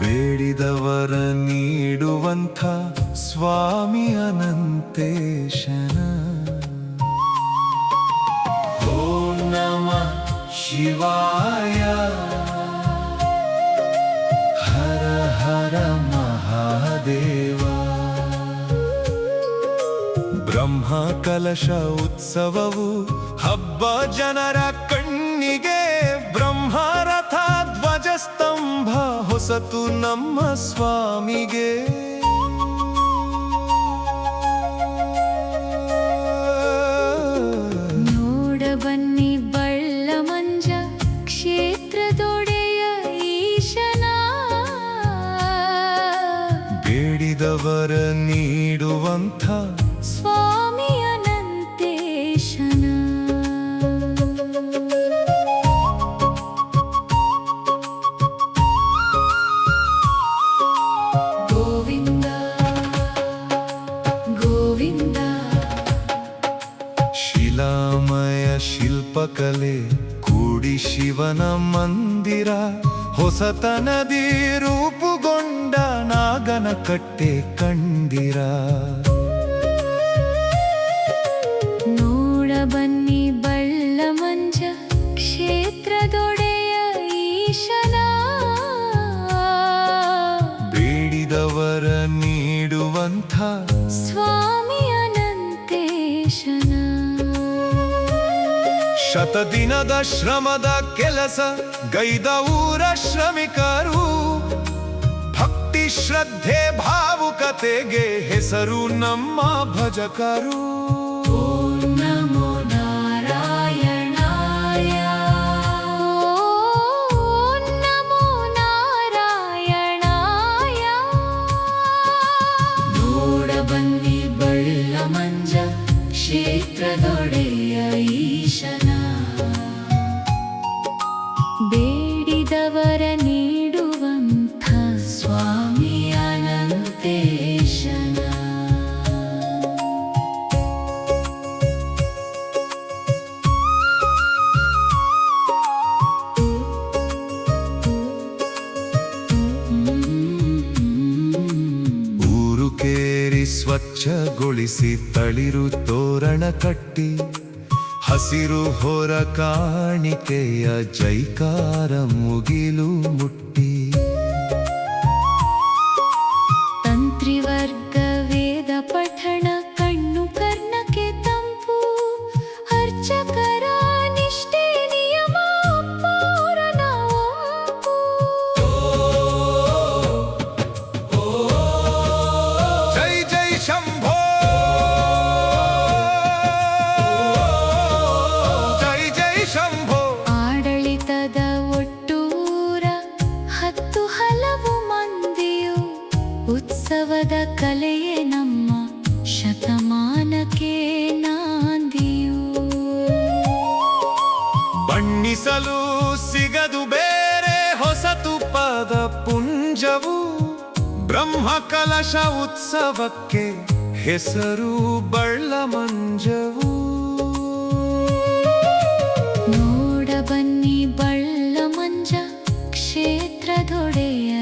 ಬೇಡಿದವರ ನೀಡುವಂಥ ಸ್ವಾಮಿ ಅನಂತೇಶನ. ಓಂ ನಮಃ ಶಿವಾಯ. ಹರ ಹರ ಮಹಾದೇವ. ಬ್ರಹ್ಮ ಕಲಶ ಉತ್ಸವವು ಹಬ್ಬ ಜನರ ಕಣ್ಣಿಗೆ. ಬ್ರಹ್ಮರಥ ಧ್ವಜಸ್ತಂಭ ಹೊಸತು ನಮ್ಮ ಸ್ವಾಮಿಗೆ. ನೋಡಬನ್ನಿ ಬಳ್ಳಮಂಜ ಕ್ಷೇತ್ರದೊಡೆಯ ಈಶನ. ಬೇಡಿದವರ ನೀಡುವಂಥ ಸ್ವಾಮಿ ಅನಂತೇಶನ. ಗೋವಿಂದ ಗೋವಿಂದ. ಶಿಲಾಮಯ ಶಿಲ್ಪಕಲೆ ಕೂಡಿ ಶಿವನ ಮಂದಿರ. ಹೊಸತನದಿ ರೂಪುಗೊಂಡ ನಾಗನ ಕಟ್ಟೆ ಕಂದಿರ. ನೋಡಬನ್ನಿ ಬಳ್ಳಮಂಜ ಕ್ಷೇತ್ರದೊಡೆಯ ಈಶನ. ಬೇಡಿದವರ ನೀಡುವಂಥ ಸ್ವಾಮಿ ಅನಂತೇಶನ. ಶತದಿನದ ಶ್ರಮದ ಕೆಲಸ ಗೈದ ಊರ ಶ್ರಮಿಕರು. ಭಕ್ತಿ ಶ್ರದ್ಧೆ ಭಾವುಕತೆಗೆ ಹೆಸರು ನಮ್ಮ ಭಜಕರು. ಓಂ ನಮೋ ನಾರಾಯಣಾಯ. ಓಂ ನಮೋ ನಾರಾಯಣಾಯ. ನೋಡಬನ್ನಿ ಬಳ್ಳಮಂಜ ಕ್ಷೇತ್ರದೊಡೆಯ ಈಶನ. ಬೇಡಿದವರ ನೀಡುವಂಥ ಸ್ವಾಮಿ ಅನಂತೇಶನ. ಊರು ಕೇರಿ ಸ್ವಚ್ಛಗೊಳಿಸಿ ತಳಿರು ತೋರಣ ಕಟ್ಟಿ. ಹಸಿರು ಹೊರ ಕಾಣಿಕೆಯ ಜೈಕಾರ ಮುಗಿಲು ಮುಟ್ಟಿ. ತಂತ್ರಿವರ್ಗ ವೇದ ಪಠಣ ಕಣ್ಣು ಕರ್ಣಕ್ಕೆ ತಂಪು. ಅರ್ಚಕರ ನಿಷ್ಠೆ ನಿಯಮ ಪೂರಣ ಒಪ್ಪು. ಜೈ ಜೈ ಶಂಭೋ. ಜೈ ಜೈ ಶಂಭೋ. ಆಡಳಿತದ ಒಟ್ಟೂರ 10 ಹಲವು ಮಂದಿಯು. ಉತ್ಸವದ ಕಲೆಯೇ ನಮ್ಮ ಶತಮಾನಕ್ಕೆ ನಾಂದಿಯು. ಬಣ್ಣಿಸಲು ಸಿಗದು ಬೇರೆ ಹೊಸತು ಪದ ಪುಂಜವು. ಬ್ರಹ್ಮ ಕಲಶ ಉತ್ಸವಕ್ಕೆ ಹೆಸರು ಬಳ್ಳಮಂಜವು. ನೋಡಬನ್ನಿ ಬಳ್ಳಮಂಜ ಕ್ಷೇತ್ರದೊಡೆಯ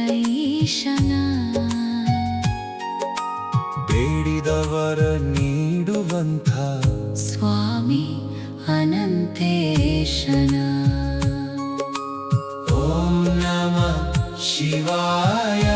ಈಶನ. ಬೇಡಿದವರ ನೀಡುವಂಥ ಸ್ವಾಮಿ ಅನಂತೇಶನ. ಓಂ ನಮಃ ಶಿವಾಯ.